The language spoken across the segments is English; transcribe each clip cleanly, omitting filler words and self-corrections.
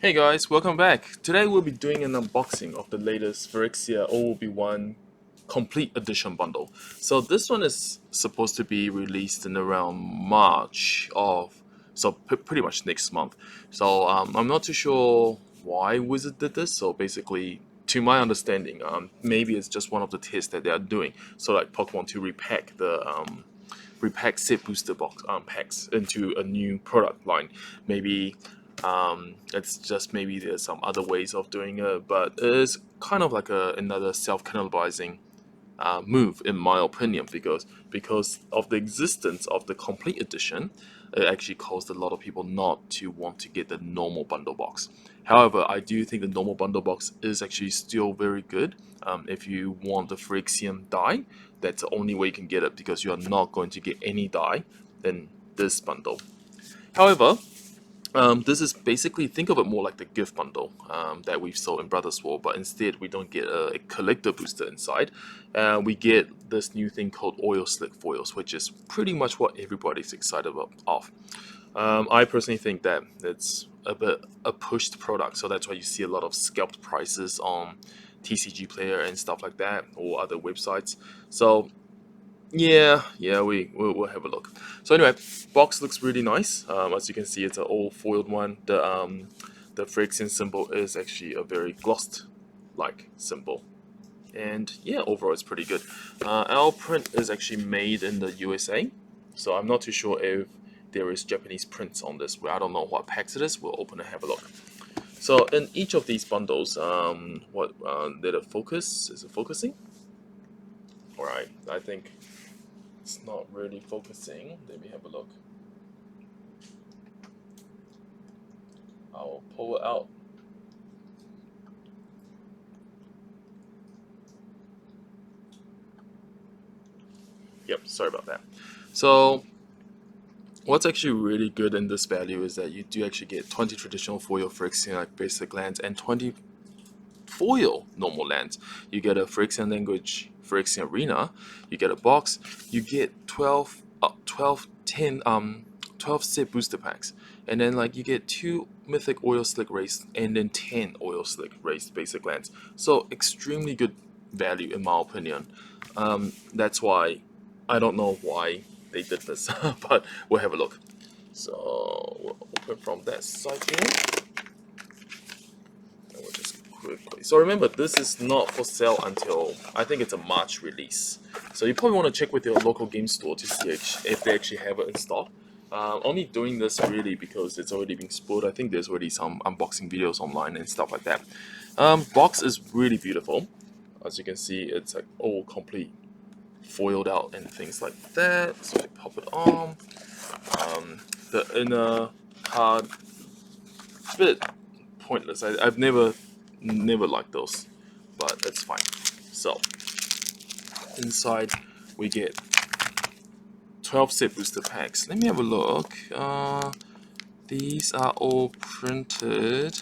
Hey guys, welcome back. Today we'll be doing an unboxing of the latest Phyrexia OB1 Complete Edition bundle. So this one is supposed to be released in around March of, so pretty much next month. So I'm not too sure why Wizard did this. So basically, to my understanding, maybe it's just one of the tests that they are doing. So like Pokemon to repack set booster box packs into a new product line. Maybe it's just maybe there's some other ways of doing it, but it's kind of like another self-cannibalizing move in my opinion because of the existence of the complete edition. It actually caused a lot of people not to want to get the normal bundle box. However, I do think the normal bundle box is actually still very good. If you want the Phyrexian die, that's the only way you can get it because you are not going to get any die in this bundle. However, this is basically, think of it more like the gift bundle that we've sold in Brothers War, but instead we don't get a collector booster inside. We get this new thing called Oil Slick Foils, which is pretty much what everybody's excited of. I personally think that it's a bit a pushed product, so that's why you see a lot of scalped prices on TCG Player and stuff like that, or other websites. So yeah, we'll have a look. So anyway, box looks really nice. As you can see, it's an old foiled one. The Phyrexian symbol is actually a very glossed like symbol, and yeah, overall it's pretty good. Our print is actually made in the USA, so I'm not too sure if there is Japanese prints on this. I don't know what packs it is. We'll open and have a look. So in each of these bundles, what did it focus? Is it focusing? All right, I think it's not really focusing. Let me have a look. I'll pull it out. Yep, sorry about that. So what's actually really good in this value is that you do actually get 20 traditional foil Phyrexian like basic lands and 20 foil normal lands. You get a Phyrexian language Phyrexian arena, you get a box, you get 12 set booster packs, and then like you get 2 mythic oil slick race and then 10 oil slick race basic lands. So extremely good value in my opinion. That's why I don't know why they did this, but we'll have a look. So we'll open from that side here. And we'll just quickly. So remember, this is not for sale until I think it's a March release. So you probably want to check with your local game store to see if they actually have it in stock. Only doing this really because it's already been spoiled. I think there's already some unboxing videos online and stuff like that. Box is really beautiful. As you can see, it's like all complete foiled out and things like that. So I pop it on. The inner card, a bit pointless. I've never liked those, but that's fine. So inside we get 12 set booster packs. Let me have a look. These are all printed.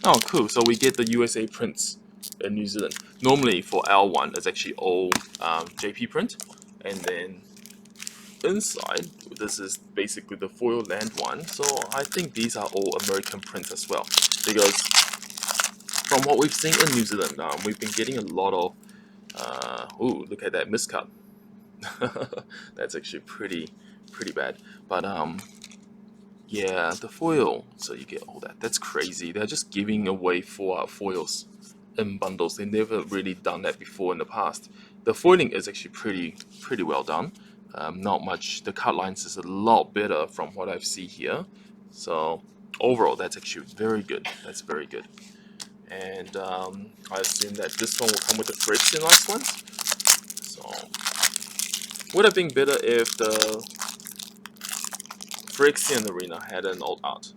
Oh, cool. So we get the USA prints in New Zealand. Normally for L1, it's actually all JP print, and then inside this is basically the foil land one. So I think these are all American prints as well, because from what we've seen in New Zealand, we've been getting a lot of ooh, look at that miscut. That's actually pretty bad, but yeah, the foil, so you get all that. That's crazy. They're just giving away 4 foils in bundles. They never really done that before in the past. The foiling is actually pretty well done. Not much. The cut lines is a lot better from what I've seen here. So overall, that's actually very good. That's very good. And I assume that this one will come with the Phyrexia last ones. So would have been better if the Phyrexian arena had an old art,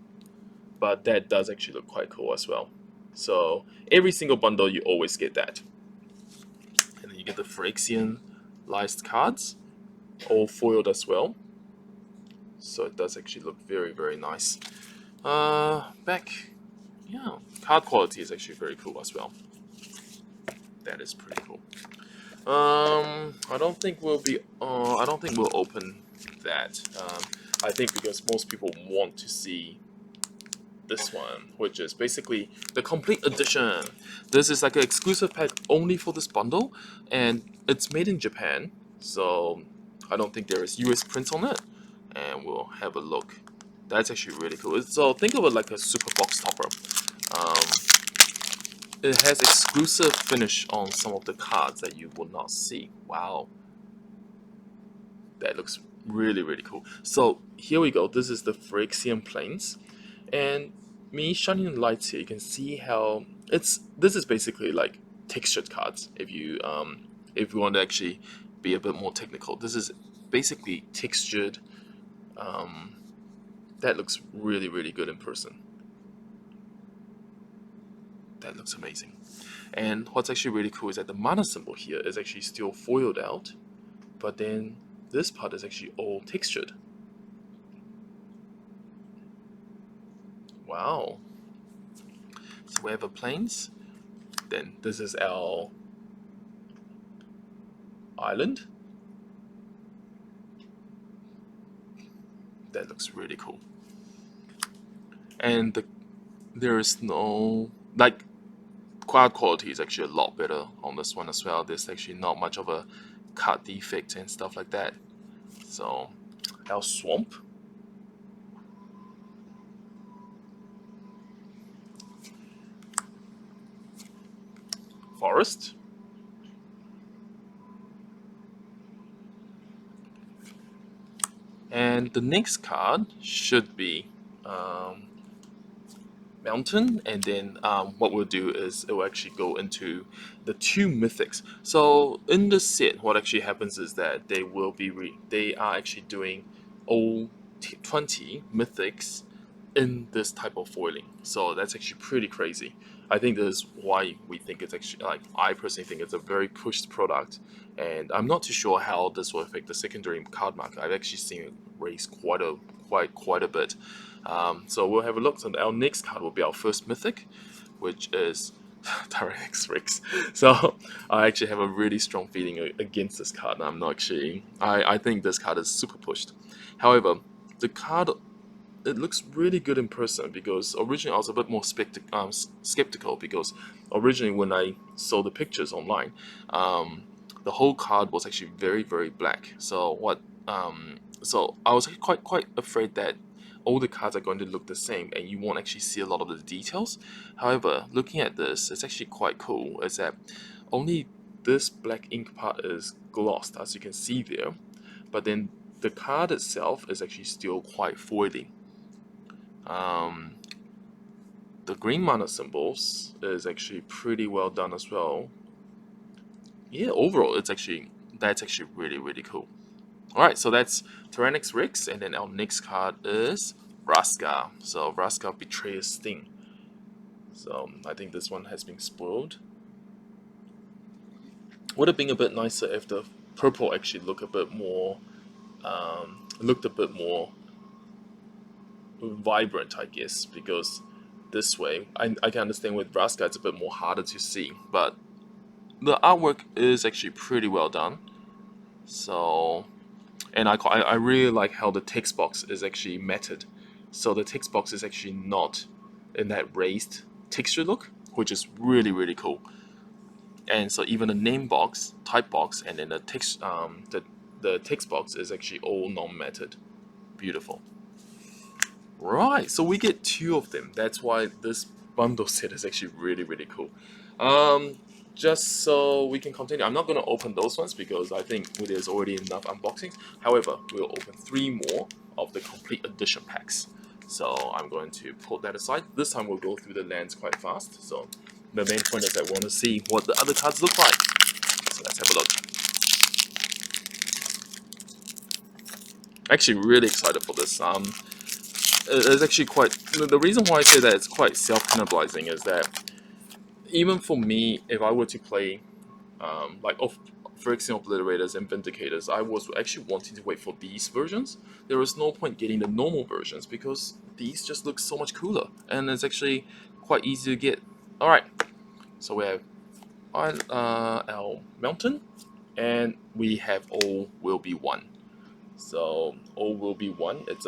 but that does actually look quite cool as well. So every single bundle you always get that, and then you get the Phyrexian licensed cards, all foiled as well. So it does actually look very nice. Back, yeah, card quality is actually very cool as well. That is pretty cool. I don't think we'll be. I don't think we'll open that. I think because most people want to see this one, which is basically the complete edition. This is like an exclusive pack only for this bundle, and it's made in Japan, so I don't think there is US prints on it. And we'll have a look. That's actually really cool. So think of it like a super box topper. Um, it has exclusive finish on some of the cards that you will not see. Wow, that looks really, really cool. So here we go. This is the Phyrexian Plains, and me shining the lights here, you can see how this is basically like textured cards. If you want to actually be a bit more technical, this is basically textured. Um, that looks really, really good in person. That looks amazing. And what's actually really cool is that the mana symbol here is actually still foiled out, but then this part is actually all textured. Wow. So we have a plains, then this is our island. That looks really cool. And there is no, like, card quality is actually a lot better on this one as well. There's actually not much of a card defect and stuff like that. So our swamp, forest, and the next card should be mountain, and then what we'll do is it will actually go into the two mythics. So in the set, what actually happens is that they are actually doing all 20 mythics in this type of foiling. So that's actually pretty crazy. I think this is why we think it's actually, like, I personally think it's a very pushed product, and I'm not too sure how this will affect the secondary card market. I've actually seen it raise quite a bit. So we'll have a look. So our next card will be our first mythic, which is Phyrexia. So I actually have a really strong feeling against this card. I'm not actually. I think this card is super pushed. However, the card, it looks really good in person, because originally I was a bit more skeptical, because originally when I saw the pictures online, the whole card was actually very black. So I was quite afraid that all the cards are going to look the same and you won't actually see a lot of the details. However, looking at this, it's actually quite cool. Is that only this black ink part is glossed, as you can see there, but then the card itself is actually still quite foily. The green mana symbols is actually pretty well done as well. Yeah, overall, that's actually really cool. Alright, so that's Tyrannex Rex, and then our next card is Vraska. So Vraska Betrayer's Sting. So I think this one has been spoiled. Would have been a bit nicer if the purple actually looked a bit more vibrant, I guess, because this way, I can understand with Vraska it's a bit more harder to see, but the artwork is actually pretty well done. So, and I really like how the text box is actually matted. So the text box is actually not in that raised texture look, which is really cool. And so even the name box, type box, and then the text box is actually all non-matted. Beautiful. Right, so we get two of them. That's why this bundle set is actually really cool. Just so we can continue, I'm not going to open those ones because I think there's already enough unboxings. However, we'll open 3 more of the complete edition packs. So I'm going to put that aside. This time we'll go through the lands quite fast. So the main point is that I want to see what the other cards look like. So let's have a look. Actually really excited for this. It's actually quite, the reason why I say that it's quite self-cannibalizing is that even for me, if I were to play like Phyrexian Obliterators and Vindicators, I was actually wanting to wait for these versions. There was no point getting the normal versions because these just look so much cooler, and it's actually quite easy to get. Alright, so we have our mountain, and we have all will be one. So all will be one. It's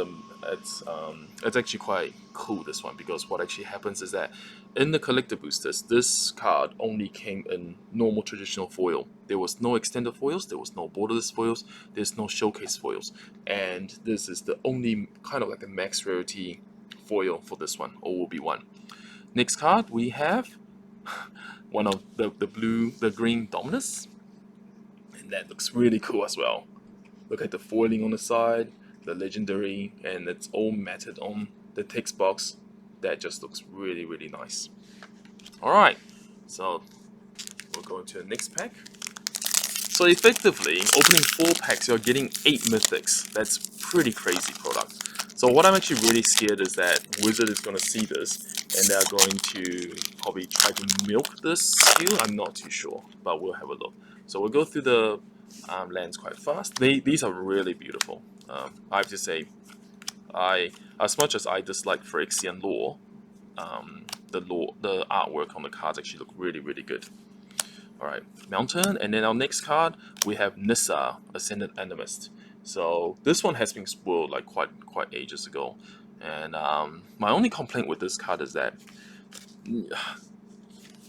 actually quite cool, this one, because what actually happens is that in the collector boosters, this card only came in normal traditional foil. There was no extended foils, there was no borderless foils, there's no showcase foils, and this is the only kind of like a max rarity foil for this one. All will be one. Next card we have one of the green Dominus, and that looks really cool as well. Look at the foiling on the side, the legendary, and it's all matted on the text box. That just looks really, really nice. Alright, so we'll go into the next pack. So effectively, opening 4 packs, you're getting 8 Mythics. That's pretty crazy product. So what I'm actually really scared is that Wizard is going to see this, and they're going to probably try to milk this skill. I'm not too sure, but we'll have a look. So we'll go through the lands quite fast. These are really beautiful. I have to say, as much as I dislike Phyrexian lore, the artwork on the cards actually look really, really good. Alright, Mountain, and then our next card, we have Nissa, Ascendant Animist. So this one has been spoiled like quite ages ago. And my only complaint with this card is that,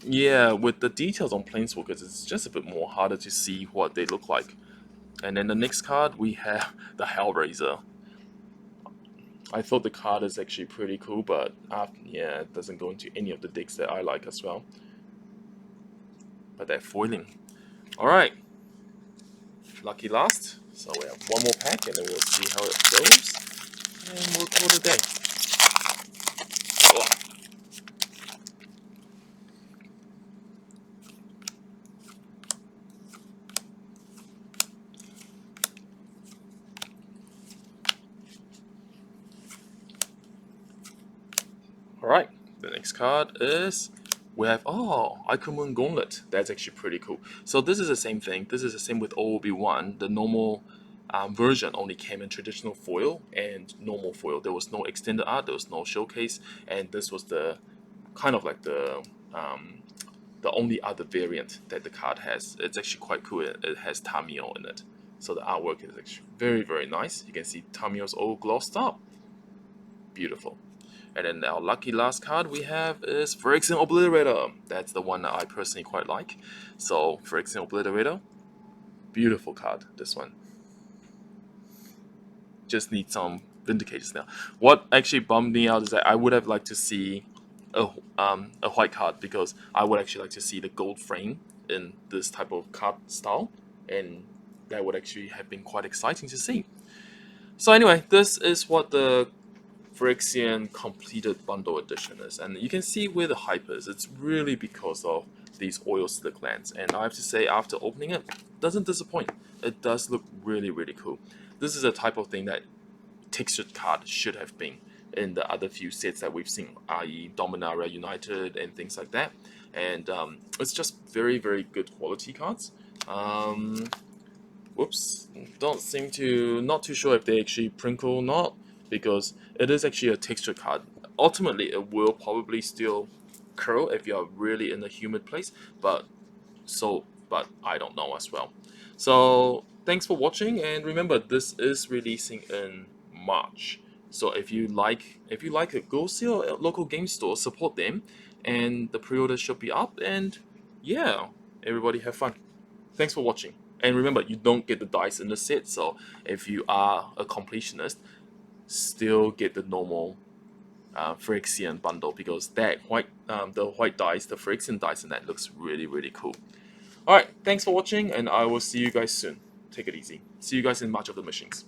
yeah, with the details on Planeswalkers, it's just a bit more harder to see what they look like. And then the next card, we have the Hellraiser. I thought the card is actually pretty cool, but yeah, it doesn't go into any of the decks that I like as well. But they're foiling. Alright, lucky last. So we have one more pack, and then we'll see how it goes. And we'll call it a day. Oh. Alright, the next card is, we have, Ikumun Gauntlet. That's actually pretty cool. So this is the same thing. This is the same with OOB1. The normal version only came in traditional foil and normal foil. There was no extended art, there was no showcase, and this was the kind of like the only other variant that the card has. It's actually quite cool. It has Tamio in it. So the artwork is actually very, very nice. You can see Tamio's all glossed up. Beautiful. And then our lucky last card we have is Phyrexian Obliterator. That's the one that I personally quite like. So Phyrexian Obliterator, beautiful card, this one. Just need some Vindicators now. What actually bummed me out is that I would have liked to see a white card, because I would actually like to see the gold frame in this type of card style, and that would actually have been quite exciting to see. So anyway, this is what the Phyrexian completed bundle edition is, and you can see where the hype is. It's really because of these oil slick lands, and I have to say, after opening it, doesn't disappoint. It does look really, really cool. This is a type of thing that textured card should have been in the other few sets that we've seen, i.e. Dominaria United and things like that. And it's just very, very good quality cards. Whoops, not too sure if they actually prinkle or not, because it is actually a texture card. Ultimately, it will probably still curl if you're really in a humid place, but I don't know as well. So thanks for watching, and remember, this is releasing in March. So if you like it, go see your local game store, support them, and the pre-order should be up. And yeah, everybody have fun. Thanks for watching. And remember, you don't get the dice in the set, so if you are a completionist, still get the normal Phyrexian bundle, because that the white dice, the Phyrexian dice in that looks really, really cool. Alright, thanks for watching, and I will see you guys soon. Take it easy. See you guys in March of the Machines.